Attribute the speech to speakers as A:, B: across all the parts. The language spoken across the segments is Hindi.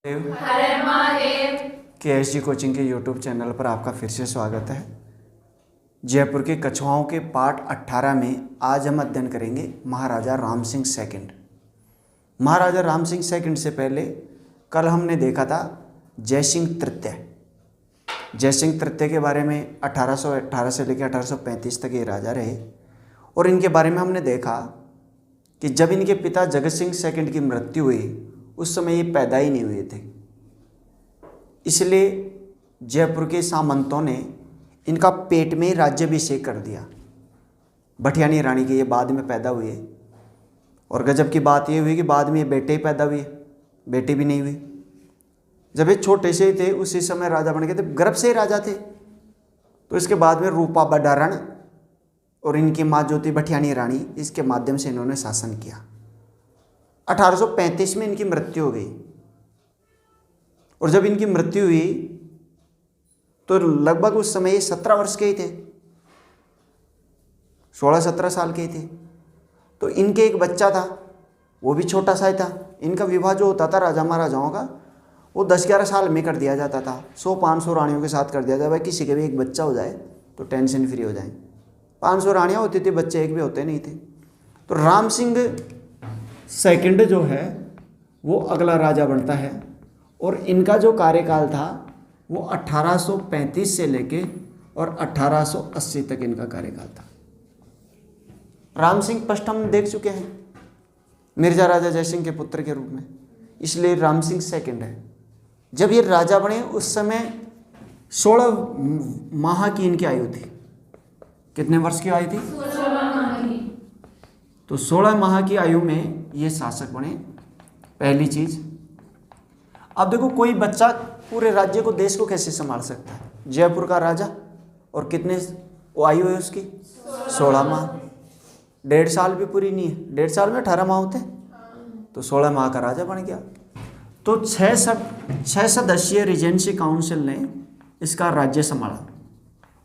A: हरे महादेव।
B: KSG कोचिंग के यूट्यूब चैनल पर आपका फिर से स्वागत है। जयपुर के कछुआओं के पार्ट 18 में आज हम अध्ययन करेंगे महाराजा राम सिंह सेकंड। महाराजा राम सिंह सेकंड से पहले कल हमने देखा था जयसिंह तृतीय। जयसिंह तृतीय के बारे में 1818 से लेकर 1835 तक ये राजा रहे और इनके बारे में हमने देखा कि जब इनके पिता जगत सिंह सेकंड की मृत्यु हुई उस समय ये पैदा ही नहीं हुए थे, इसलिए जयपुर के सामंतों ने इनका पेट में ही राज्याभिषेक कर दिया। भटियानी रानी के ये बाद में पैदा हुए और गजब की बात ये हुई कि बाद में ये बेटे ही पैदा हुए, बेटी भी नहीं हुई। जब ये छोटे से ही थे उसी समय राजा बन गए थे, गर्भ से ही राजा थे। तो इसके बाद में रूपा बडारण और इनकी माँ जो थी भटियानी रानी, इसके माध्यम से इन्होंने शासन किया। 1835 में इनकी मृत्यु हो गई और जब इनकी मृत्यु हुई तो लगभग उस समय 17 वर्ष के ही थे, 16-17 साल के ही थे। तो इनके एक बच्चा था, वो भी छोटा सा ही था। इनका विवाह जो होता था राजा महाराजाओं का, वो 10-11 साल में कर दिया जाता था। 100-500 रानियों के साथ कर दिया जाता, भाई किसी के भी एक बच्चा हो जाए तो टेंशन फ्री हो जाए। 500 रानियाँ होती थी, बच्चे एक भी होते नहीं थे। तो राम सिंह सेकंड जो है वो अगला राजा बनता है और इनका जो कार्यकाल था वो 1835 से लेके और 1880 तक इनका कार्यकाल था। राम सिंह फर्स्ट हम देख चुके हैं मिर्जा राजा जयसिंह के पुत्र के रूप में, इसलिए राम सिंह सेकंड है। जब ये राजा बने उस समय 16 माह की इनकी आयु थी। कितने वर्ष की आयु थी?
A: 16 माह की।
B: तो 16 माह की आयु में ये शासक बने, पहली चीज। अब देखो, कोई बच्चा पूरे राज्य को, देश को कैसे संभाल सकता है? जयपुर का राजा, और कितने वो आयु है उसकी? 16 माह। 1.5 साल भी पूरी नहीं है, 1.5 साल में 18 माह होते हैं, तो 16 माह का राजा बन गया। तो 6 सदस्यीय रीजेंसी काउंसिल ने इसका राज्य संभाला।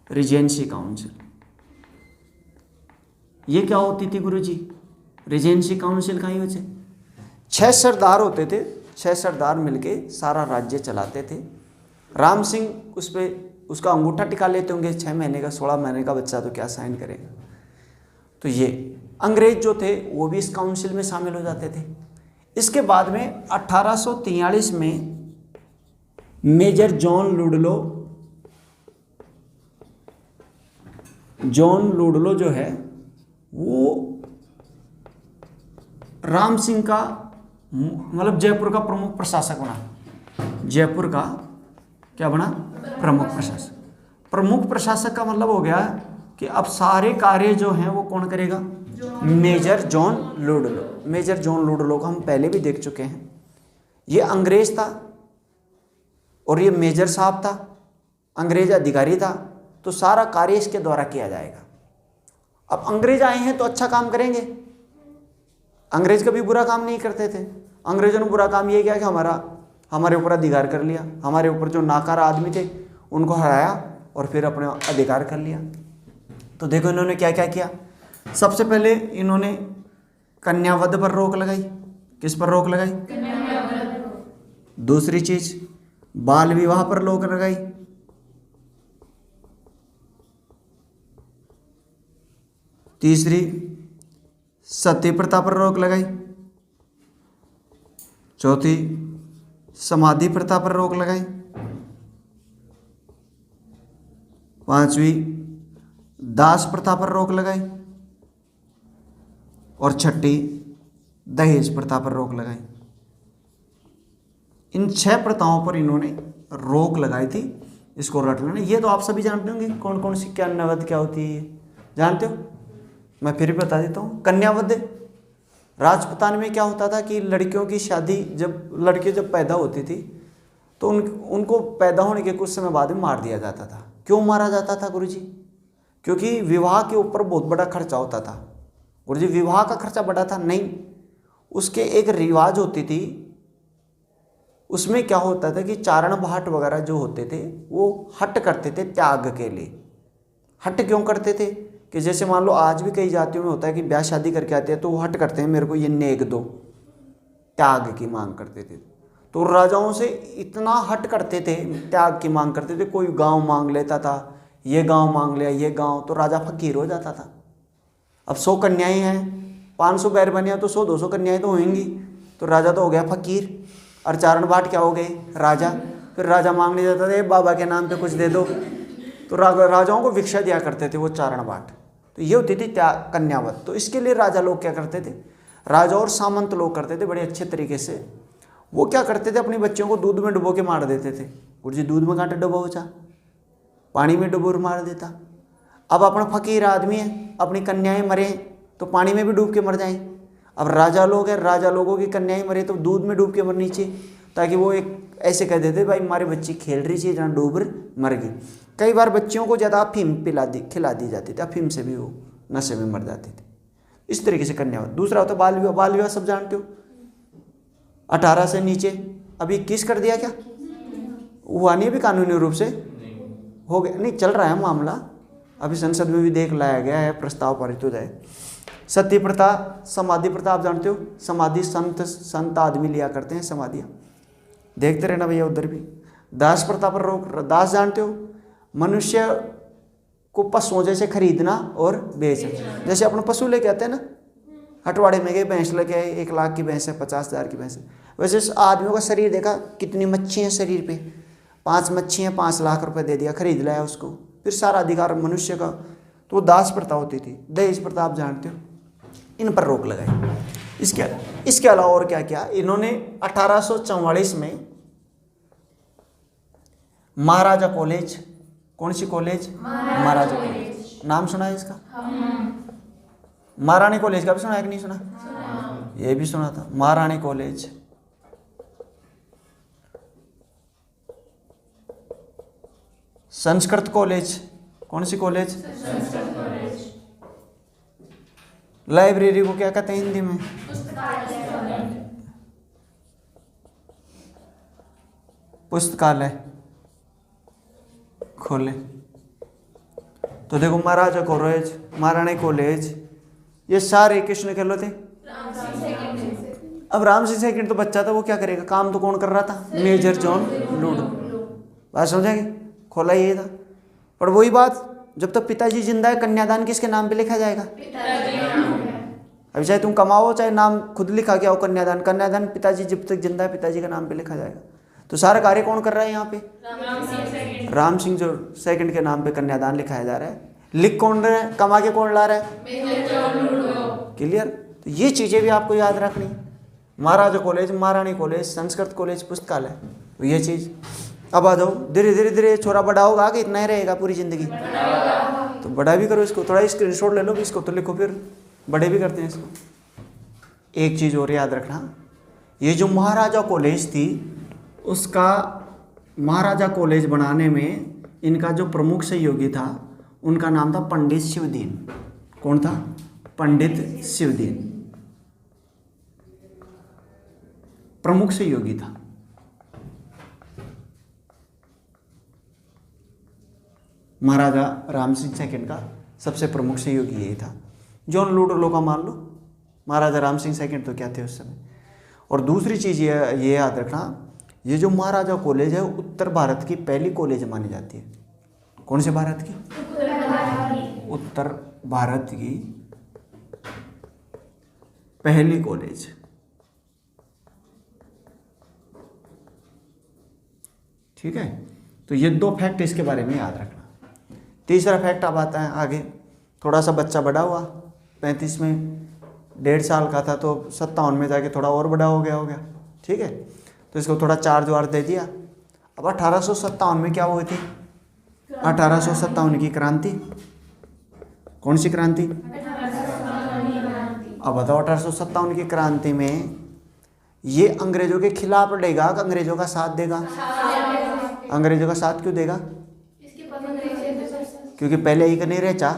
B: रीजेंसी काउंसिल ये क्या होती थी गुरुजी? रीजेंसी काउंसिल का ही वजह 6 सरदार होते थे, 6 सरदार मिलके सारा राज्य चलाते थे। राम सिंह उस पर उसका अंगूठा टिका लेते होंगे। 6 महीने का 16 महीने का बच्चा तो क्या साइन करेगा। तो ये अंग्रेज जो थे वो भी इस काउंसिल में शामिल हो जाते थे। इसके बाद में 1843 में मेजर जॉन लुडलो जो है वो राम सिंह का मतलब जयपुर का प्रमुख प्रशासक बना। जयपुर का क्या बना? प्रमुख प्रशासक। प्रमुख प्रशासक का मतलब हो गया कि अब सारे कार्य जो हैं वो कौन करेगा? Major John Ludlow. Major John Ludlow को हम पहले भी देख चुके हैं। ये अंग्रेज था और ये मेजर साहब था, अंग्रेज अधिकारी था, तो सारा कार्य इसके द्वारा किया जाएगा। अब अंग्रेज आए हैं तो अच्छा काम करेंगे। अंग्रेज कभी बुरा काम नहीं करते थे। अंग्रेजों ने बुरा काम ये किया कि हमारे ऊपर अधिकार कर लिया, हमारे ऊपर जो नाकारा आदमी थे उनको हराया और फिर अपने अधिकार कर लिया। तो देखो इन्होंने क्या क्या किया। सबसे पहले इन्होंने कन्यावध पर रोक लगाई। किस पर रोक लगाई? दूसरी चीज बाल विवाह पर रोक लगाई। तीसरी सती प्रथा पर रोक लगाई। चौथी समाधि प्रथा पर रोक लगाई। पांचवी दास प्रथा पर रोक लगाई और छठी दहेज प्रथा पर रोक लगाई। इन 6 प्रथाओं पर इन्होंने रोक लगाई थी। इसको रट लेना। ये तो आप सभी जानते होंगे कौन कौन सी कन्यावध क्या होती है, जानते हो? मैं फिर भी बता देता हूँ। कन्यावध राजपूतान में क्या होता था कि लड़कियों की शादी, जब पैदा होती थी तो उनको पैदा होने के कुछ समय बाद में मार दिया जाता था। क्यों मारा जाता था गुरुजी? क्योंकि विवाह के ऊपर बहुत बड़ा खर्चा होता था। गुरुजी विवाह का खर्चा बड़ा था? नहीं, उसके एक रिवाज होती थी। उसमें क्या होता था कि चारण भाट वगैरह जो होते थे वो हट करते थे त्याग के लिए। हट क्यों करते थे? कि जैसे मान लो आज भी कई जातियों में होता है कि ब्याह शादी करके आते हैं तो वो हट करते हैं, मेरे को ये नेग दो, त्याग की मांग करते थे। तो राजाओं से इतना हट करते थे, त्याग की मांग करते थे। कोई गांव मांग लेता था, ये गांव मांग लिया, ये गांव, तो राजा फकीर हो जाता था। अब 100 कन्याएं हैं, 500 बैरबनियाँ, तो 100-200 कन्याएं तो होंगी, तो राजा तो हो गया फकीर। और चारण बाट क्या हो गए? राजा। फिर राजा मांगने जाता था, बाबा के नाम पे कुछ दे दो, तो राजाओं को भिक्षा दिया करते थे वो चारण बाट। तो ये होती थी कन्यावत। तो इसके लिए राजा लोग क्या करते थे, राजा और सामंत लोग करते थे बड़े अच्छे तरीके से। वो क्या करते थे, अपनी बच्चियों को दूध में डुबो के मार देते थे। गुरुजी दूध में कांटे डुबो चा, पानी में डुबो मार देता। अब अपना फकीर आदमी है, अपनी कन्याएं मरे तो पानी में भी डूब के मर जाएं। अब राजा लोग हैं, राजा लोगों की कन्याएं मरे तो दूध में डूब के मरनी चाहिए, ताकि वो एक ऐसे कह देते भाई हमारी बच्ची खेल रही थी, जहाँ डूब मर गई। कई बार बच्चियों को ज़्यादा अफीम खिला दी जाती थी, अफीम से भी वो नशे में मर जाती थी। इस तरीके से कन्यावत। दूसरा होता बाल विवाह। बाल विवाह सब जानते हो, 18 से नीचे। अभी 21 कर दिया क्या? हुआ नहीं अभी कानूनी रूप से? हो गया नहीं, चल रहा है मामला, अभी संसद में भी देख लाया गया है, प्रस्ताव पारित हो जाए। सती प्रथा, समाधि प्रथा आप जानते हो, समाधि संत आदमी लिया करते हैं समाधियाँ, देखते रहना भैया उधर भी। दास प्रथा पर रोक। दास जानते हो, मनुष्य को पशुओं जैसे खरीदना और बेचना। जैसे अपने पशु लेके आते हैं ना, हटवाड़े में गए, भैंस लेके आए, 1 लाख की भैंस है, 50,000 की भैंस है। वैसे इस आदमियों का शरीर देखा, कितनी मच्छी है शरीर पे, 5 मच्छी हैं, 5 लाख रुपए दे दिया, खरीद लाया उसको, फिर सारा अधिकार मनुष्य का। तो वो दास प्रथा होती थी। दहेज प्रथा आप जानते हो, इन पर रोक लगाई। इसके अलावा और क्या क्या इन्होंने 1844 में महाराजा कॉलेज, कौन सी कॉलेज? महाराजा कॉलेज। नाम सुना है इसका? महारानी कॉलेज का भी सुना है कि नहीं सुना? ये भी सुना था, महारानी कॉलेज। संस्कृत कॉलेज, कौन सी कॉलेज?
A: संस्कृत कॉलेज।
B: लाइब्रेरी को क्या कहते हैं हिंदी में? पुस्तकालय खोले। तो देखो महाराजा कॉलेज, महारानी कॉलेज, ये सारे किसने कहलो थे? अब राम सिंह सेकंड तो बच्चा था, वो क्या करेगा, काम तो कौन कर रहा था? Major John Ludlow. बात समझेंगे? खोला ये था। पर वही बात, जब तक पिताजी जिंदा है कन्यादान किसके नाम पे लिखा जाएगा? अभी चाहे तुम कमाओ चाहे नाम खुद लिखा गया हो, कन्यादान पिताजी जब तक जिंदा है पिताजी का नाम पे लिखा जाएगा। तो सारा कार्य कौन कर रहा है यहाँ पे? राम सिंह जो सेकंड के नाम पे कन्यादान लिखाया जा रहा है। लिख कौन रहा है, कमा के कौन ला रहा है? क्लियर? तो ये चीजें भी आपको याद रखनी। महाराजा कॉलेज, महारानी कॉलेज, संस्कृत कॉलेज, पुस्तकालय, तो ये चीज। अब आ जाओ, धीरे धीरे धीरे छोरा बड़ा होगा कि इतना ही रहेगा पूरी जिंदगी? तो बड़ा भी करो इसको, थोड़ा स्क्रीनशॉट ले लो, इसको तो लिखो, फिर बड़े भी करते हैं इसको। एक चीज और याद रखना, ये जो महाराजा कॉलेज थी, उसका महाराजा कॉलेज बनाने में इनका जो प्रमुख सहयोगी था, उनका नाम था पंडित शिवदीन। कौन था? पंडित शिवदीन प्रमुख सहयोगी था। महाराजा राम सिंह सेकंड का सबसे प्रमुख सहयोगी यही था। जॉन लूडो का मान लो, महाराजा राम सिंह सेकंड तो क्या थे उस समय। और दूसरी चीज़ ये याद रखना, ये जो महाराजा कॉलेज है उत्तर भारत की पहली कॉलेज मानी जाती है। कौन से भारत की? उत्तर भारत की पहली कॉलेज। ठीक है, तो ये 2 फैक्ट इसके बारे में याद रखना। तीसरा फैक्ट अब आता है आगे। थोड़ा सा बच्चा बड़ा हुआ, 35 में 1.5 साल का था, तो 57 में जाके थोड़ा और बड़ा हो गया। ठीक है, तो इसको थोड़ा चार्ज वार्ज दे दिया। अब 1857 में क्या हुई थी? 1857 की क्रांति। कौन सी क्रांति? अब बताओ, 1857 की क्रांति में ये अंग्रेजों के खिलाफ लड़ेगा कि अंग्रेजों का साथ देगा? अंग्रेजों का साथ क्यों देगा? क्योंकि पहले ही नहीं रहे चा,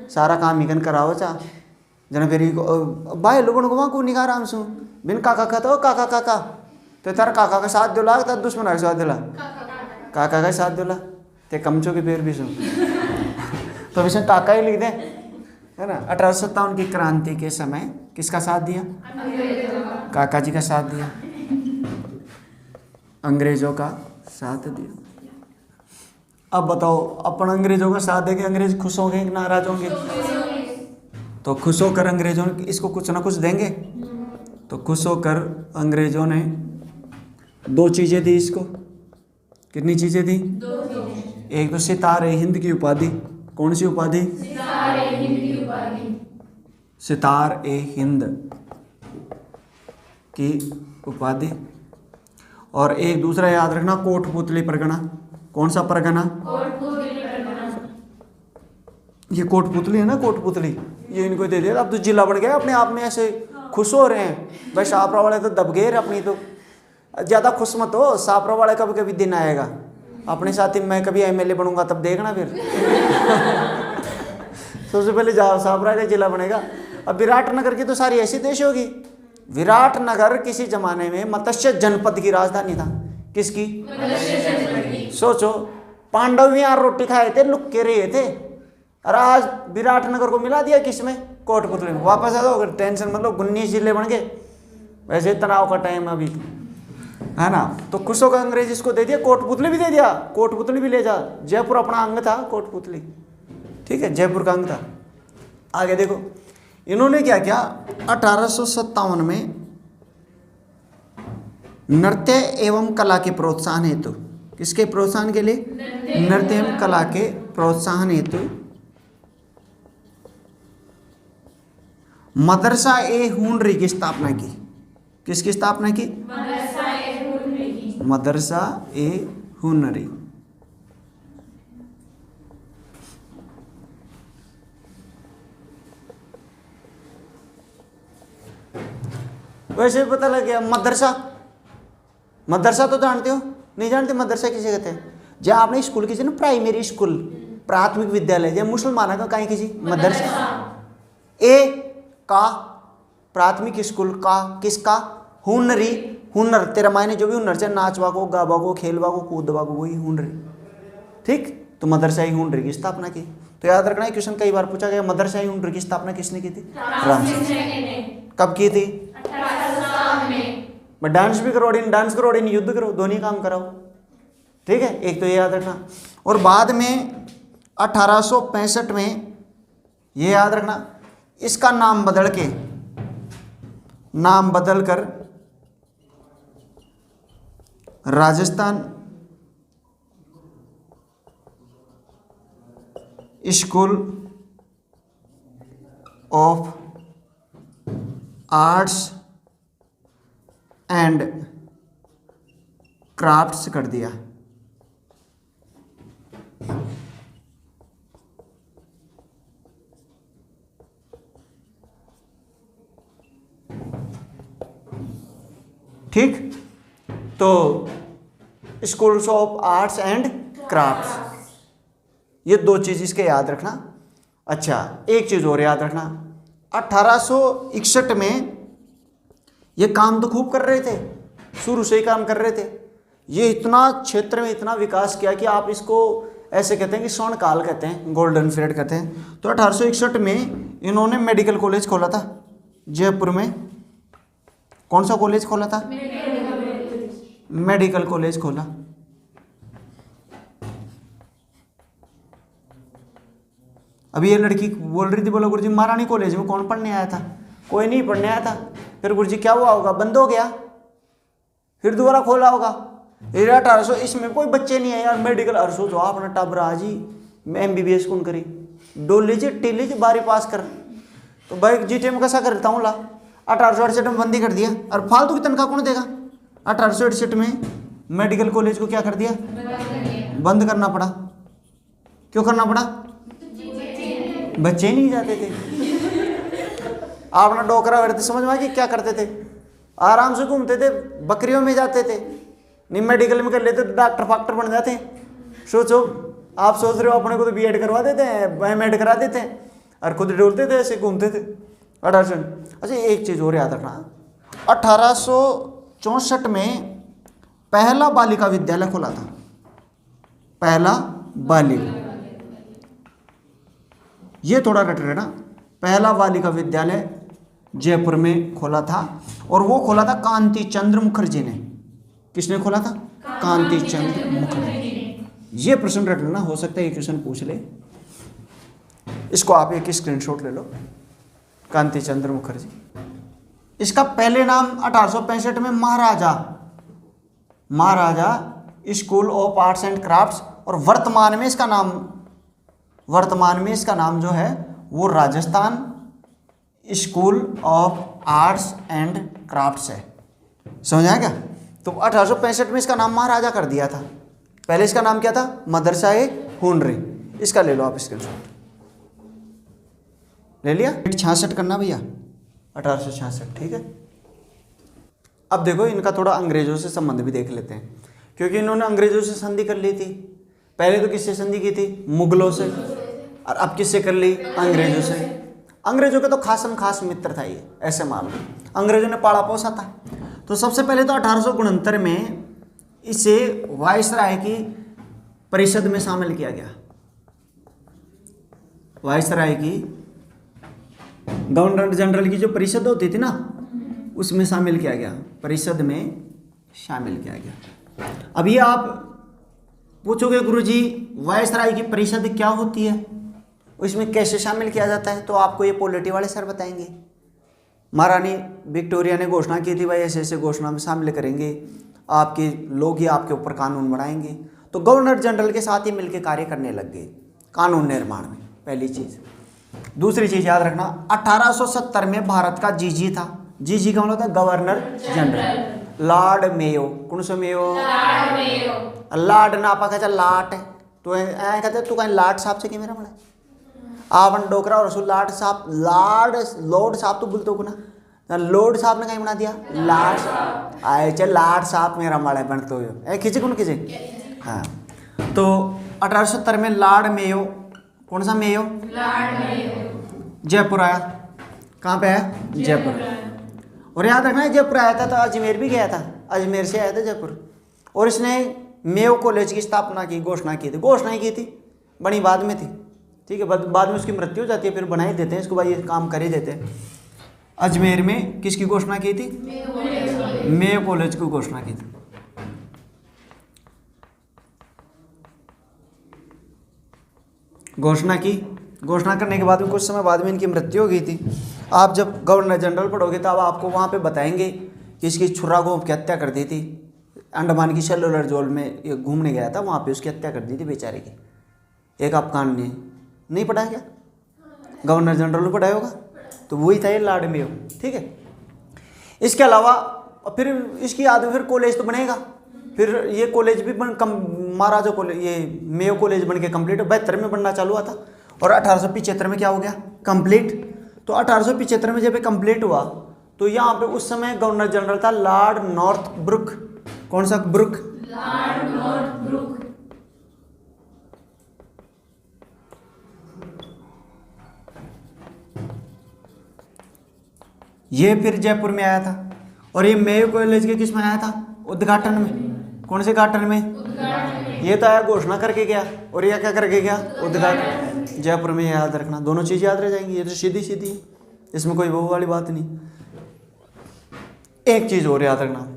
B: सारा काम ही कराओ चा जना, फिर भाई लोगों को वहाँ को निकाह राम सु बिन काका का तो काका तो तार काका का साथ दिला, तार दुश्मन का साथ दिला, काका का साथ दिला, ते कमचो के पेड़ भी सुन तो विषय काका ही लिख दे, है ना। 1857 की क्रांति के समय किसका साथ दिया? काका जी का साथ दिया। अंग्रेजों का साथ दिया। अब बताओ, अपन अंग्रेजों का साथ देंगे, अंग्रेज खुश होंगे कि नाराज होंगे? तो खुश होकर अंग्रेजों ने इसको कुछ ना कुछ देंगे। तो खुश होकर अंग्रेजों ने 2 चीज़ें दी इसको। कितनी चीज़ें दी?
A: 2 चीजें।
B: एक तो सितारे हिंद की उपाधि। कौन सी उपाधि?
A: सितारे हिंद की उपाधि।
B: सितार ए हिंद की उपाधि। और एक दूसरा याद रखना, कोटपुतली परगना। कौन सा परगना?
A: कोटपुतली परगना।
B: ये कोटपुतली है ना, कोटपुतली, ये इनको दे दिया। अब तो जिला बन गया अपने आप में, ऐसे खुश हो रहे हैं। भाई सापरा वाले तो दब गए अपनी, तो ज़्यादा खुश मत हो। सापरा वाले कभी कभी दिन आएगा अपने साथ ही, मैं कभी एमएलए बनूंगा तब देखना फिर। सबसे पहले सापरा का जिला बनेगा। अब विराटनगर की तो सारी ऐसी देश होगी। विराटनगर किसी जमाने में मत्स्य जनपद की राजधानी था। किसकी? सोचो, पांडव भी यहाँ रोटी खाए थे, लुक के रहे थे, और आज विराटनगर को मिला दिया किसमें? कोटपुतली में। वापस आ जाओ, टेंशन मतलब 19 जिले बन गए। वैसे तनाव का टाइम अभी है ना। तो खुशों का अंग्रेज इसको दे दिया, कोटपुतली भी दे दिया। कोटपुतली भी ले जा। जयपुर अपना अंग था कोटपुतली, ठीक है, जयपुर का अंग था। आगे देखो इन्होंने क्या किया। 1857 में नृत्य एवं कला के प्रोत्साहन हेतु, किसके प्रोत्साहन के लिए? नृत्य एवं कला के प्रोत्साहन हेतु मदरसा ए हुनरी की स्थापना की। किसकी स्थापना की? मदरसा ए हुनरी। वैसे पता लग गया। मदरसा तो जानते हो? नहीं जानते मदरसा किसे कहते हैं? जब आपने स्कूल किसी ना, प्राइमरी स्कूल, प्राथमिक विद्यालय, जब मुसलमानों का कहीं किसी मदरसा। ए का प्राथमिक स्कूल का, किसका? हुनरी। हुनर तेरा मायने जो भी हुनर से, नाचवा को, गावा को, खेलवा को, कूदवा को, वही हुनरी। ठीक, तो मदरसा हुनरी की स्थापना की। तो याद रखना है, क्वेश्चन कई बार पूछा गया, मदरसा हुनरी की स्थापना किसने की थी? राम। कब की थी? मैं डांस भी करो, डांस करो, युद्ध करो, दोनों काम कराओ। ठीक है, एक तो ये याद रखना। और बाद में 1865 में, ये याद रखना, इसका नाम बदल कर Rajasthan school of arts and crafts कर दिया। ठीक, तो schools of arts and crafts, ये 2 चीज इसके याद रखना। अच्छा, एक चीज और याद रखना, 1861 में ये काम तो खूब कर रहे थे, शुरू से ही काम कर रहे थे। ये इतना क्षेत्र में इतना विकास किया कि आप इसको ऐसे कहते हैं कि स्वर्ण काल कहते हैं, गोल्डन पीरियड कहते हैं। तो 1861 में इन्होंने मेडिकल कॉलेज खोला था जयपुर में। कौन सा कॉलेज खोला था? मेडिकल कॉलेज खोला। अभी ये लड़की बोल रही थी, बोला गुरुजी महारानी कॉलेज में कौन पढ़ने आया था? कोई नहीं पढ़ने आया था। फिर गुरुजी क्या हुआ होगा? बंद हो गया, फिर दोबारा खोला होगा। 1800 इसमें कोई बच्चे नहीं है यार। मेडिकल अरसो जो अपना टबरा जी, मैं MBBS कौन करी, डोली जी टीली जी 12 पास कर, तो भाई GTM कैसा करता हूँ ला। 1868 में बंदी कर दिया। और फालतू की तनख्वाह कौन देगा? 1868 में मेडिकल कॉलेज को क्या कर दिया? बंद करना पड़ा। क्यों करना पड़ा? बच्चे ही नहीं जाते थे। आपने डोकरा वरते समझ में आ कि क्या करते थे? आराम से घूमते थे, बकरियों में जाते थे। नहीं मेडिकल में कर लेते तो डॉक्टर फाक्टर बन जाते हैं। सोचो, आप सोच रहे हो अपने को तो B.Ed करवा देते हैं, M.Ed करा देते हैं, और खुद डोलते थे, ऐसे घूमते थे। 1800। अच्छा, एक चीज़ और याद रखना, 1864 में पहला बालिका विद्यालय खोला था। पहला बालिका, ये थोड़ा रट लेना। पहला बालिका विद्यालय जयपुर में खोला था, और वो खोला था कांति चंद्र मुखर्जी ने। किसने खोला था? कांति चंद्र मुखर्जी। ये प्रश्न रट लेना, हो सकता है ये क्वेश्चन पूछ ले। इसको आप एक स्क्रीनशॉट ले लो। कांति चंद्र मुखर्जी, इसका पहले नाम 1865 में Maharaja school of arts and crafts, और वर्तमान में इसका नाम जो है वो Rajasthan school of arts and crafts है। समझ आया क्या? तो 1865 में इसका नाम महाराजा कर दिया था। पहले इसका नाम क्या था? मदरसा-ए-हुनरी। इसका ले लो आप स्क्रीनशॉट। ले लिया? 66 करना भैया, 1866। ठीक है। अब देखो इनका थोड़ा अंग्रेजों से संबंध भी देख लेते हैं, क्योंकि इन्होंने अंग्रेजों से संधि कर ली थी। पहले तो किससे संधि की थी? मुगलों से। और अब किससे कर ली? अंग्रेजों से। अंग्रेजों के तो खासम खास मित्र था ये, ऐसे मान लो। अंग्रेजों ने पाला पोसा था। तो सबसे पहले तो 1869 में इसे वायसराय की परिषद में शामिल किया गया। वायसराय की गवर्नर जनरल की जो परिषद होती थी ना, उसमें शामिल किया गया, परिषद में शामिल किया गया। अब ये आप पूछोगे गुरुजी वायसराय की परिषद क्या होती है, उसमें कैसे शामिल किया जाता है, तो आपको ये पॉलिटी वाले सर बताएंगे। महारानी विक्टोरिया ने घोषणा की थी भाई ऐसे ऐसे घोषणा में शामिल करेंगे, आपके लोग ही आपके ऊपर कानून बनाएंगे। तो गवर्नर जनरल के साथ ही मिलकर कार्य करने लग गए कानून निर्माण में, पहली चीज़। दूसरी चीज़ याद रखना, 1870 में भारत का जीजी था। जीजी का मतलब था गवर्नर जनरल, लॉर्ड मेयो। कौन सा मेयो? लॉर्ड ना आपा कहता लाट है, तो ऐ कहते तू कहीं लाट साहब से मेरा बड़ा आवन डोकरा और रसूल लाट साहब, लॉर्ड साहब तो बोलते हो ना, लॉर्ड साहब ने कहीं बना दिया लाट साहब। आए चल लाट साहब मेरा माड़ा बनते हो खिंचे कौन खिंचे। हाँ, तो 1870 में लॉर्ड मेयो, कौन सा मेयो? लॉर्ड मेयो, जयपुर आया। कहाँ पे आया? जयपुर। और याद रखना जयपुर आया था तो अजमेर भी गया था, अजमेर से आया था जयपुर। और इसने मेयो कॉलेज की स्थापना की, घोषणा की थी। घोषणा ही की थी, बनी बाद में थी। ठीक है, बाद में उसकी मृत्यु हो जाती है, फिर बना ही देते हैं इसको, भाई ये काम कर ही देते हैं। अजमेर में किसकी घोषणा की थी? मेयो कॉलेज की घोषणा की थी। घोषणा करने के बाद में कुछ समय बाद में इनकी मृत्यु हो गई थी। आप जब गवर्नर जनरल पढ़ोगे तब आपको वहाँ पे बताएंगे कि इसकी छुरा गोप की हत्या कर दी थी। अंडमान की सेलुलर जेल में ये घूमने गया था, वहाँ पे उसकी हत्या कर दी थी बेचारे की। एक आप कान ने नहीं पढ़ा क्या? गवर्नर जनरल ने पढ़ाया होगा, तो वही था ये लॉर्ड मेयो। ठीक है। इसके अलावा फिर इसकी याद में फिर कॉलेज तो बनेगा, फिर ये कॉलेज भी महाराजा कॉलेज, ये मेयो कॉलेज बन के कम्प्लीट 72 में बनना चालू हुआ था, और 1875 में क्या हो गया? कंप्लीट। तो 1875 में जब ये कंप्लीट हुआ तो यहाँ पे उस समय गवर्नर जनरल था लॉर्ड नॉर्थब्रुक। कौन सा ब्रुक?
A: Lord Northbrook.
B: ये फिर जयपुर में आया था, और ये मेयो कॉलेज के किस में आया था? उद्घाटन में। कौन से घाटन में? ये तो आया घोषणा करके गया, और यह क्या करके गया? उद्घाटन। जयपुर में याद रखना, दोनों चीज़ याद रह जाएंगी, ये तो सीधी सीधी है, इसमें कोई वो वाली बात नहीं। एक चीज़ और याद रखना,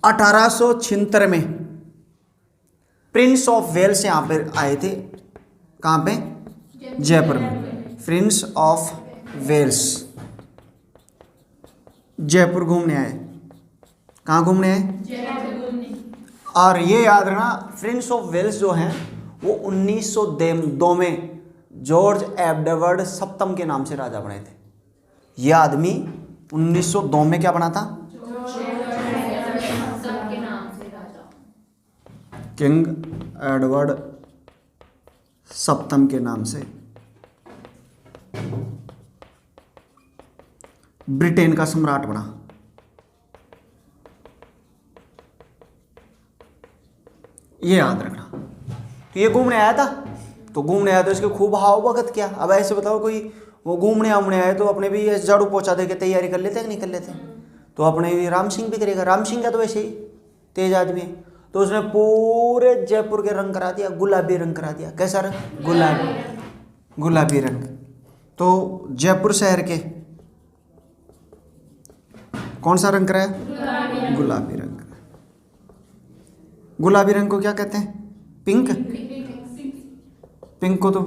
B: 1876 में प्रिंस ऑफ वेल्स यहाँ पर आए थे। कहाँ पे? जयपुर में। प्रिंस ऑफ वेल्स जयपुर घूमने आए। कहाँ घूमने आए? और ये याद रखना, प्रिंस ऑफ वेल्स जो हैं वो 1902 में जॉर्ज एडवर्ड सप्तम के नाम से राजा बने थे। ये आदमी 1902 में क्या बना था? किंग एडवर्ड सप्तम के नाम से ब्रिटेन का सम्राट बना। ये याद रखना। तो ये घूमने आया था, इसके खूब हाव भगत किया। अब ऐसे बताओ कोई वो घूमने आए तो अपने भी झाड़ू पोछा दे के तैयारी कर लेते हैं कि नहीं कर लेते? तो अपने भी राम सिंह भी करेगा। राम सिंह का तो वैसे ही तेज आदमी है, तो उसने पूरे जयपुर के रंग करा दिया, गुलाबी रंग करा दिया। कैसा रंग? गुलाबी रंग। तो जयपुर शहर के कौन सा रंग कराया? गुलाबी रंग। गुलाबी रंग को क्या कहते हैं? पिंक। पिंक को तो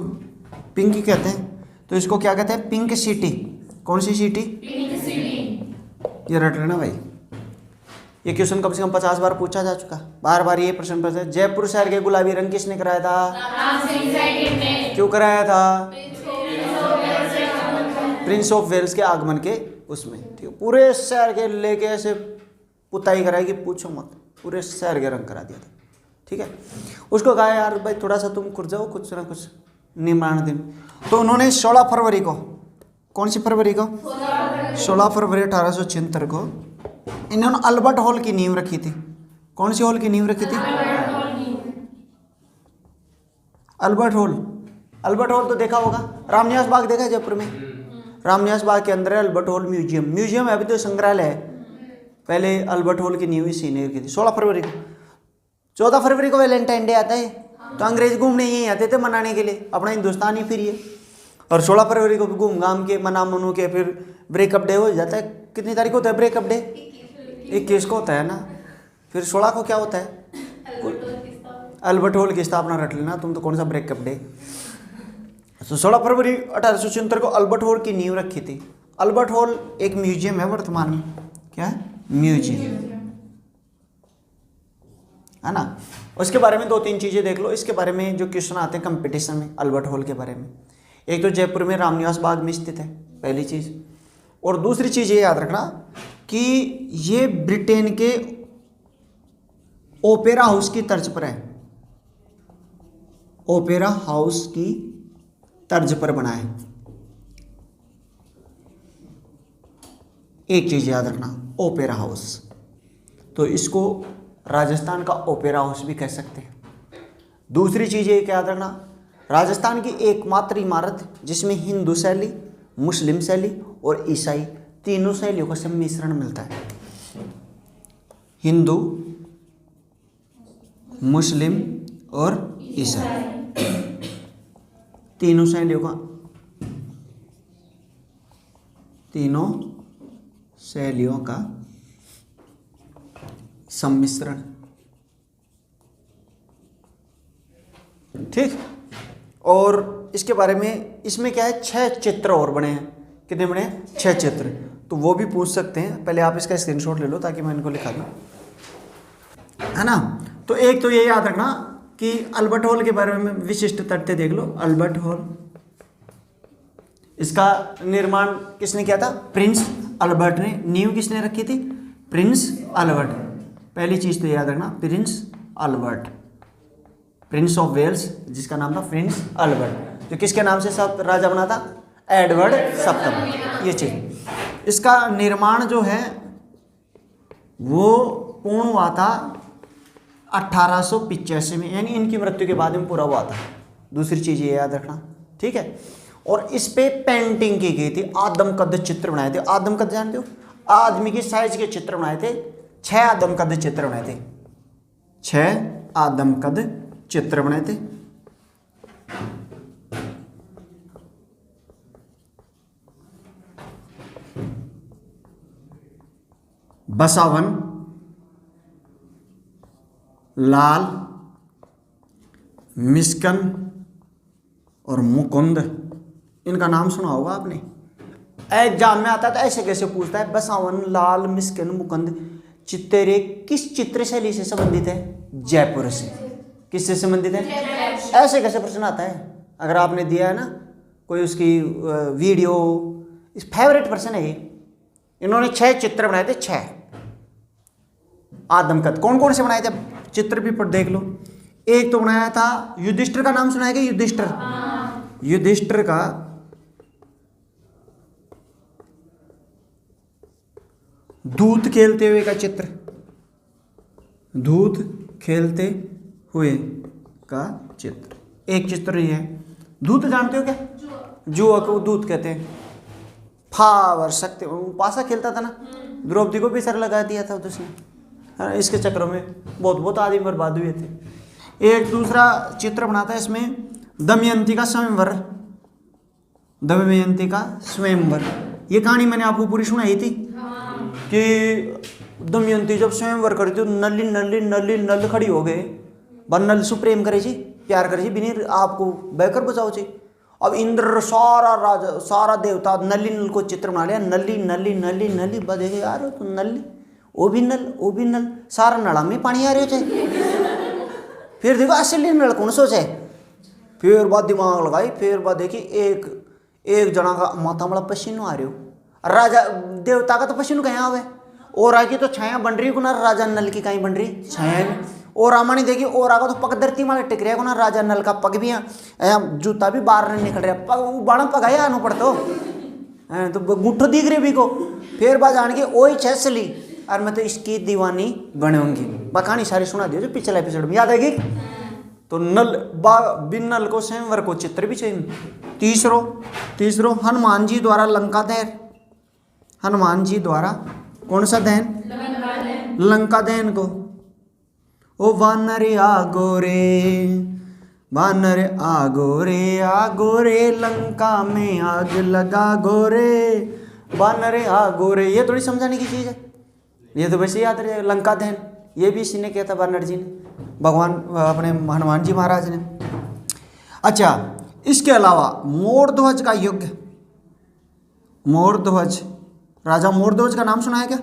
B: पिंक ही कहते हैं, तो इसको क्या कहते हैं? Pink city. कौन सी सिटी?
A: Pink city.
B: ये रट लेना भाई, ये क्वेश्चन कम से कम 50 बार पूछा जा चुका, बार बार ये प्रश्न पूछा। जयपुर शहर के गुलाबी रंग किसने कराया था?
A: राम सिंह सेकंड ने।
B: क्यों कराया था? प्रिंस ऑफ वेल्स के आगमन के उसमें, ठीक है। पूरे शहर के लेके ऐसे पुताई कराई कि पूछो मत, पूरे शहर के रंग करा दिया था, ठीक है। उसको कहा यार भाई थोड़ा सा तुम खुद जाओ, कुछ ना कुछ निर्माण दिन। तो उन्होंने 16 फरवरी को, कौन सी फरवरी को? 16 फरवरी 1876 को इन्होंने अल्बर्ट हॉल की नींव रखी थी। कौन सी हॉल की नींव रखी थी? Albert hall. अल्बर्ट हॉल तो देखा होगा, रामनिवास बाग देखा है जयपुर में? रामनिवास बाग के अंदर है अल्बर्ट हॉल म्यूजियम। म्यूजियम है, अभी तो संग्रहालय है। पहले अल्बर्ट हॉल की नींव इसी ने रखी थी 16 फरवरी को। 14 फरवरी को वैलेंटाइन डे आता है, तो अंग्रेज घूमने यहीं आते थे मनाने के लिए, अपना हिंदुस्तान ही फिर ये। और 16 फरवरी को भी घूम घाम के मना मनु के फिर ब्रेकअप डे हो जाता है। कितनी तारीख को होता है ब्रेकअप डे? 21 को होता है ना। फिर 16 को क्या होता है? अल्बर्ट हॉल की स्थापना रट लेना तुम तो, कौन सा ब्रेकअप डे। तो 16 फरवरी 1876 को अल्बर्ट हॉल की नींव रखी थी। अल्बर्ट हॉल एक म्यूजियम है वर्तमान में, क्या है? म्यूजियम है ना। उसके बारे में 2-3 चीज़ें देख लो, इसके बारे में जो क्वेश्चन आते हैं कंपटीशन में अल्बर्ट हॉल के बारे में। एक तो जयपुर में रामनिवास बाग में स्थित है, पहली चीज़। और दूसरी चीज़ ये याद रखना कि ये ब्रिटेन के ओपेरा हाउस की तर्ज पर है, ओपेरा हाउस की तर्ज पर बना है। एक चीज़ याद रखना, ओपेरा हाउस, तो इसको राजस्थान का ओपेरा हाउस भी कह सकते हैं। दूसरी चीज़ ये याद रखना, राजस्थान की एकमात्र इमारत जिसमें हिंदू शैली, मुस्लिम शैली और ईसाई तीनों शैलियों का सम्मिश्रण मिलता है। हिंदू, मुस्लिम और ईसाई तीनों शैलियों का सम्मिश्रण, ठीक। और इसके बारे में, इसमें क्या है, 6 चित्र और बने हैं। कितने बने हैं? 6 चित्र। तो वो भी पूछ सकते हैं। पहले आप इसका स्क्रीनशॉट ले लो ताकि मैं इनको लिखा दूँ, है ना। तो एक तो ये याद रखना कि अल्बर्ट हॉल के बारे में विशिष्ट तथ्य देख लो। अल्बर्ट हॉल, इसका निर्माण किसने किया था? प्रिंस अल्बर्ट ने। नींव किसने रखी थी? Prince Albert. पहली चीज तो याद रखना, prince Albert, prince of Wales, जिसका नाम था प्रिंस अल्बर्ट, जो किसके नाम से सब राजा बना था? एडवर्ड सप्तम। ये चीज, इसका निर्माण जो है वो पूर्ण हुआ था 1885 में, यानी इनकी मृत्यु के बाद में पूरा हुआ था। दूसरी चीज ये याद रखना, ठीक है। और इस पे पेंटिंग की गई थी, आदमकद चित्र बनाए थे। आदमकद जानते हो? आदमी की साइज के चित्र बनाए थे। 6 आदमकद चित्र बनाए थे, 6 आदमकद चित्र बनाए थे। बसावन, लाल, मिस्कन और मुकुंद, इनका नाम सुना होगा आपने। एग्जाम में आता है तो ऐसे कैसे पूछता है, बसावन, लाल, मिस्कन, मुकुंद चित्रे किस चित्र शैली से संबंधित है? जयपुर से। किससे संबंधित है? ऐसे कैसे प्रश्न आता है? अगर आपने दिया है ना कोई उसकी वीडियो, इस फेवरेट पर्सन है ये। इन्होंने 6 चित्र बनाए थे, 6 आदमकद। कौन कौन से बनाए थे? चित्र भी पर देख लो। एक तो बनाया था युधिष्ठिर का, नाम सुना है क्या? युधिष्ठिर, युधिष्ठिर का दूत खेलते हुए का चित्र, दूत खेलते हुए का चित्र। एक चित्र ये है। दूत जानते हो क्या? जुआ को दूत कहते हैं। फावर शक्ति, पासा खेलता था ना, द्रौपदी को भी सर लगा दिया था उसने, है ना। इसके चक्रों में बहुत आदमी बर्बाद हुए थे। एक दूसरा चित्र बनाता है इसमें, दमयंती का स्वयंवर, दमयंती का स्वयंवर। ये कहानी मैंने आपको पूरी सुनाई थी कि दमयंती जब स्वयंवर करी तो नली नली नली नल खड़ी हो गए, बा नल से प्रेम करे जी, प्यार करे जी, बिनी आपको बैकर बचाओ जी। अब इंद्र सारा राजा सारा देवता नली नल को चित्र बना लिया, नली नली नली नली, बा देखे यार तो नली वो भी नल वो भी नल, सारा नला में पानी आ रहे हो चाहे। फिर देखो असली नल कौन सोचे, फिर बाद दिमाग लगाई, फिर बाद देखी एक जना का माथा वाला पसीनो आ रहे हो, राजा देवता का तो पसीनो कहीं आवे, और आगे तो छाया बन रही को ना, राजा नल की कहीं बन रही छाया में, और रामानी देखी और आगा तो पग धरती मारे टिक रहा को ना, राजा नल का पग भी यहाँ जूता भी बाहर नहीं निकल रहा, पग वो बाणा पगाया आनो पड़तो तो गुट्ठो दिख रही भी को। फिर बात आने की ओई छसली और मैं तो इसकी दीवानी बनूंगी, कहानी सारी सुना दियो जो पिछले एपिसोड में याद आएगी। तो नल बिन नल को स्वयंवर को चित्र भी चाहिए। तीसरो हनुमान जी द्वारा लंका दहन, हनुमान जी द्वारा कौन सा दहन, लंका दहन को। ओ वानर आगो रे लंका में आग लगा गोरे, वानर आगो रे, ये थोड़ी समझाने की चीज है, ये तो वैसे याद रहे। लंका दहन ये भी इसी ने किया था, वानर जी ने, भगवान अपने हनुमान जी महाराज ने। अच्छा, इसके अलावा मोरध्वज का युग, मोरध्वज, राजा मोरध्वज का नाम सुना है क्या,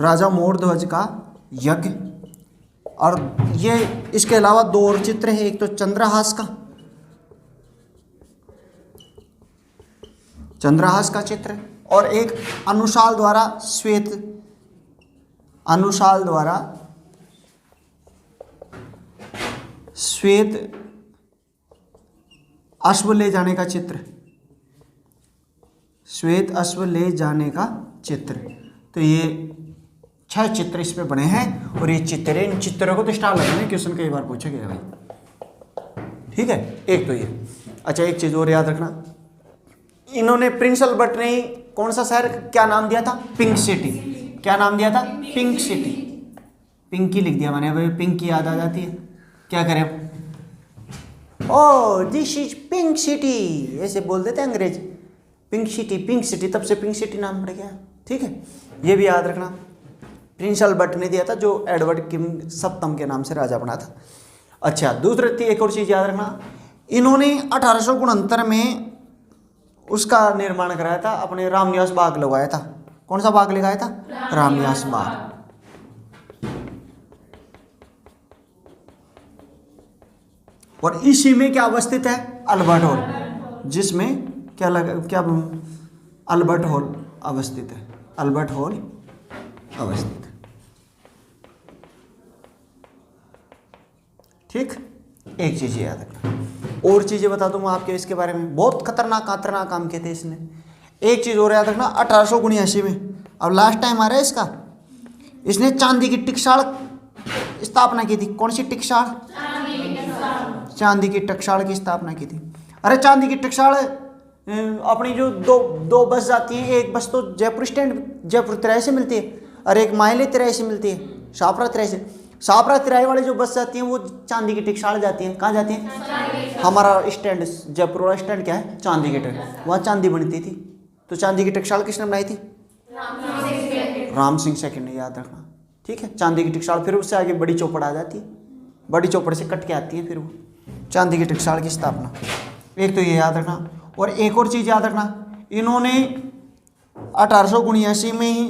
B: राजा मोरध्वज का यज्ञ। और ये इसके अलावा दो और चित्र है, एक तो चंद्रहास का चित्र, और एक अनुशाल द्वारा श्वेत अश्व ले जाने का चित्र, श्वेत अश्व ले जाने का चित्र। तो ये 6 चित्र इस पे बने हैं, और ये चित्र, इन चित्रों को तो स्टार लगने क्वेश्चन कई बार पूछा गया भाई, ठीक है। एक तो ये, अच्छा एक चीज और याद रखना, इन्होंने प्रिंस अल्बर्ट ने कौन सा शहर क्या नाम दिया था, पिंक सिटी, क्या नाम दिया था, पिंक सिटी, पिंकी लिख दिया मैंने, भाई पिंकी याद आ जाती है, क्या करें, ओ दिस इज पिंक सिटी ऐसे बोल देते हैं अंग्रेज, पिंक सिटी, तब से पिंक सिटी नाम पड़ गया, ठीक है। ये भी याद रखना, प्रिंस अल्बर्ट ने दिया था, जो एडवर्ड किंग सप्तम के नाम से राजा बना था। अच्छा, दूसरी एक और चीज़ याद रखना, इन्होंने 1869 में उसका निर्माण कराया था, अपने रामनिवास बाग लगवाया था। कौन सा बाग लगाया था, रामनिवास बाग। और इसी में क्या अवस्थित है, अल्बर्ट हॉल, जिसमें क्या अल्बर्ट हॉल अवस्थित है, अल्बर्ट हॉल अवस्थित है, ठीक। एक चीज याद रखना, और चीजें बता दूं मैं आपके इसके बारे में, बहुत खतरनाक काम किए थे इसने। एक चीज और याद रखना, 1879 में, अब लास्ट टाइम आ रहा है इसका, इसने चांदी की टिकसाल स्थापना की थी। कौन सी टिकसाल, चांदी की टकसाल की स्थापना की थी। अरे चांदी की टकसाल अपनी जो दो बस जाती है, एक बस तो जयपुर स्टैंड जयपुर तिराहे से मिलती है, और एक माहिले तिराहे से मिलती है, शाहपुरा तिराहे से। शाहपुरा तिराहे वाली जो बस जाती है वो चांदी की टकसाल जाती है। कहाँ जाती है, हमारा स्टैंड जयपुर वाला स्टैंड क्या है, चांदी की टक, वहाँ चांदी बनती थी। तो चांदी की टकसाल किसने बनाई थी, राम सिंह सेकंड ने, याद रखना, ठीक है। चांदी की टकसाल, फिर उससे आगे बड़ी चौपड़ आ जाती है, बड़ी चौपड़ से कट के आती है फिर वो चांदी की टकसाल की स्थापना। एक तो ये याद रखना, और एक और चीज़ याद रखना, इन्होंने 1879 में ही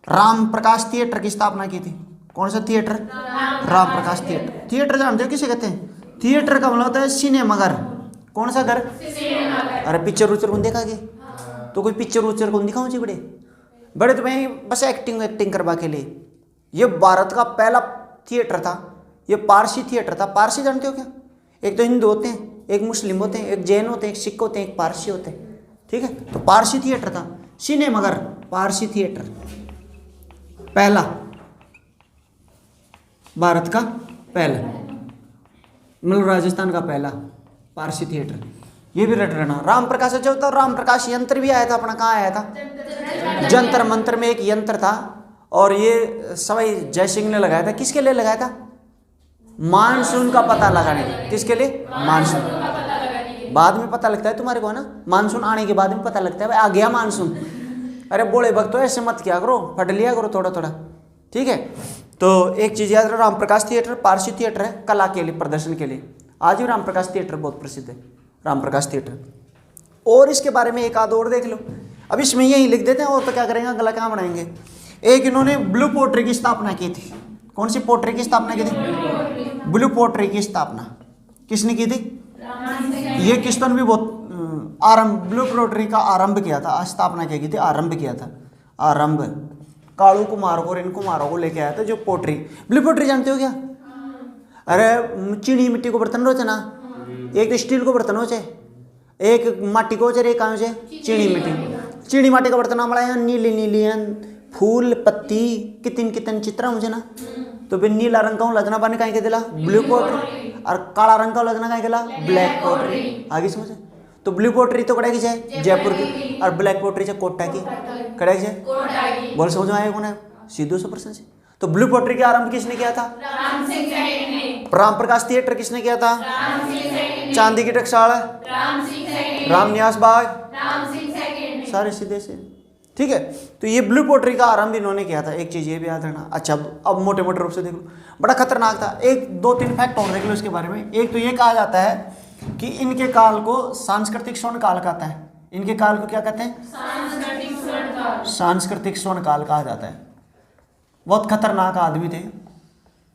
B: राम प्रकाश थिएटर की स्थापना की थी। कौन सा theatre, Ram Prakash theatre. Theatre जानते हो किसे कहते हैं, थिएटर का मतलब होता है सिनेमाघर। कौन सा घर, अरे पिक्चर उच्चर कौन देखा, तो कोई पिक्चर उच्चर कौन दिखाऊँ जी, बड़े तो मैं बस एक्टिंग करवा के लिए। ये भारत का पहला थिएटर था, ये पारसी थिएटर था। पारसी जानते हो क्या, एक तो हिंदू होते हैं, एक मुस्लिम होते हैं, एक जैन होते हैं, एक सिख होते हैं, एक पारसी होते हैं, ठीक है। तो पारसी थिएटर था, सिनेमाघर, पारसी थिएटर पहला, भारत का पहला, मतलब राजस्थान का पहला पारसी थिएटर। ये भी रट रहना। राम प्रकाश अच्छा होता, राम प्रकाश यंत्र भी आया था अपना, कहाँ आया था, जंतर मंत्र में एक यंत्र था, और ये सवाई जयसिंह ने लगाया था। किसके लिए लगाया था, मानसून का पता लगाने के। किसके लिए, मानसून। बाद में पता लगता है तुम्हारे को ना, मानसून आने के बाद में पता लगता है भाई आ गया मानसून, अरे बोले भक्त तो ऐसे मत किया करो, पढ़ लिया करो थोड़ा थोड़ा, ठीक है। तो एक चीज याद रखो, रामप्रकाश थिएटर पारसी थिएटर है कला के लिए, प्रदर्शन के लिए। आज भी रामप्रकाश थिएटर बहुत प्रसिद्ध है, रामप्रकाश थिएटर। और इसके बारे में एक आध और देख लो। अब इसमें यही लिख देते हैं, और तो क्या करेंगे, अगला कहाँ बनाएंगे। एक इन्होंने ब्लू पोट्री की स्थापना की थी। कौन सी पोट्री की स्थापना की थी? ब्लू पोट्री की स्थापना किसने की थी? ये किस्तन भी बहुत आरंभ, ब्लू पोट्री का आरंभ किया था, स्थापना क्या की थी, आरंभ किया था। आरंभ कालू कुमार को और इन कुमारों को लेके आया था, जो पोट्री, ब्लू पोट्री जानते हो क्या? अरे चीनी मिट्टी को बर्तन रोचे ना, एक तो स्टील को बर्तन होचे, एक माटी को होचे, एक कहाँ होचे, चीनी मिट्टी। चीनी माटी का बर्तन हमारा नीली नीली फूल पत्ती कितन कितन चित्र मुझे ना, तो फिर नीला रंग का लगना बने कहीं के दिला ब्लू पोट्री, और काला रंग का लगना कहीं दिला ब्लैक पोट्री। आगे समझे। तो ब्लू पोट्री तो कड़े की है जयपुर की, और ब्लैक पोट्री है कोटा की, कड़े की है। बोल समझ में आएगा कौन है? सीधो 100% से। तो ब्लू पोट्री का आरंभ किसने किया था? रामप्रकाश थिएटर किसने किया था? चांदी की टकसाल, रामनिवास बाग, सारे सीधे से, ठीक है। तो ये ब्लू पोट्री का आरंभ इन्होंने किया था, एक चीज ये भी याद रखना। अच्छा अब मोटे मोटे रूप से देख लो, बड़ा खतरनाक था। एक दो तीन फैक्ट और देख लो इसके बारे में। एक तो ये कहा जाता है कि इनके काल को सांस्कृतिक स्वर्ण काल कहता है। इनके काल को क्या कहते हैं? सांस्कृतिक स्वर्ण काल कहा जाता है। बहुत खतरनाक आदमी थे,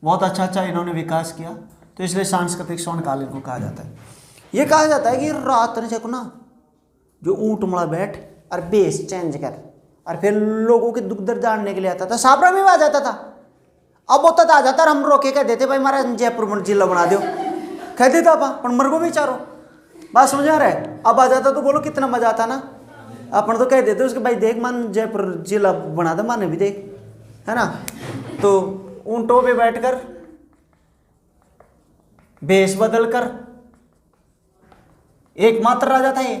B: बहुत अच्छा इन्होंने विकास किया, तो इसलिए सांस्कृतिक स्वर्ण काल इनको कहा जाता है। ये कहा जाता है कि रात ने देखो ना, जो ऊंट मड़ा बैठ और बेस चेंज कर और फिर लोगों के दुख दर्द जानने के लिए आता था, साबरा में आ जाता था। अब होता था आ जाता, हम रोके कह देते भाई हमारा जयपुर जिला बना दो, कह देता पर मर को भी चारो, बात समझ आ रहा है। अब आ जाता तो बोलो कितना मजा आता ना, अपन तो कह देते उसके भाई देख मान जयपुर जिला बना दे, माने भी देख, है ना। तो ऊंटों पे बैठकर भेष बदल कर, एकमात्र राजा था ये,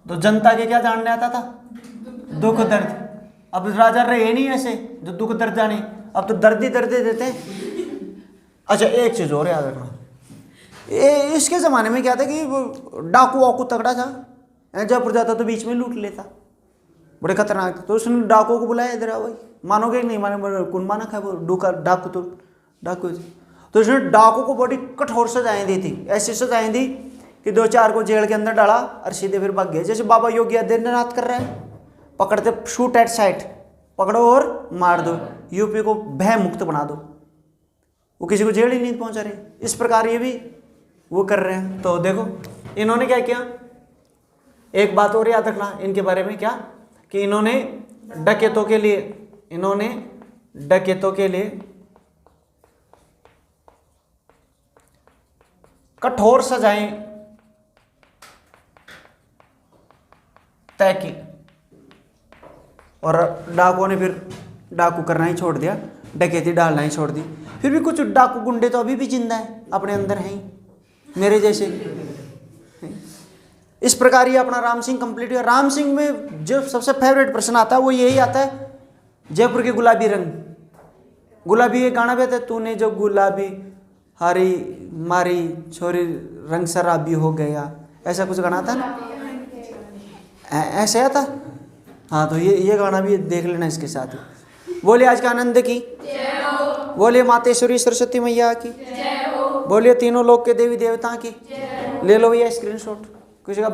B: तो जनता के क्या जानने आता था? दुख दर्द। अब राजा रहे नहीं ऐसे जो दुख दर्द जाने, अब तो दर्द ही दर्द देते हैं। अच्छा एक चीज और याद रखना, इसके ज़माने में क्या था कि डाकू वाकू तगड़ा था, जयपुर जाता तो बीच में लूट लेता, बड़े खतरनाक था। तो उसने डाकुओं को बुलाया, इधर आओ भाई, मानोगे नहीं माने, कौन माना खा वो डाकू तो डाकू। तो उसने डाकू को बड़ी कठोर सजाएं दी थी, ऐसी सजाएं दी कि 2-4 को जेल के अंदर डाला और सीधे फिर भाग गए। जैसे बाबा योगी आदित्यनाथ कर रहे हैं, पकड़ते शूट एट साइट, पकड़ो और मार दो, यूपी को भय मुक्त बना दो, वो किसी को जेल ही नहीं पहुंचा रहे। इस प्रकार ये भी वो कर रहे हैं। तो देखो इन्होंने क्या किया, एक बात और याद रखना इनके बारे में, क्या कि इन्होंने डकैतों के लिए कठोर सजाएं तय की, और डाकुओं ने फिर डाकू करना ही छोड़ दिया, डकैती डालना ही छोड़ दी। फिर भी कुछ डाकू गुंडे तो अभी भी जिंदा है, अपने अंदर हैं मेरे जैसे। इस प्रकार ये अपना राम सिंह कंप्लीट हुआ। राम सिंह में जो सबसे फेवरेट प्रश्न आता है वो यही आता है, जयपुर के गुलाबी रंग, गुलाबी ये गाना भी आता है, तूने जो गुलाबी हरी मारी छोरी रंग शराबी हो गया, ऐसा कुछ गाना आता ना, ऐसे आता। हाँ तो ये गाना भी देख लेना इसके साथ। बोलिए आज का आनंद की, बोलिए मातेश्वरी सरस्वती मैया की, बोलिए तीनों लोक के देवी देवता की। ले लो भैया स्क्रीनशॉट, कुछ का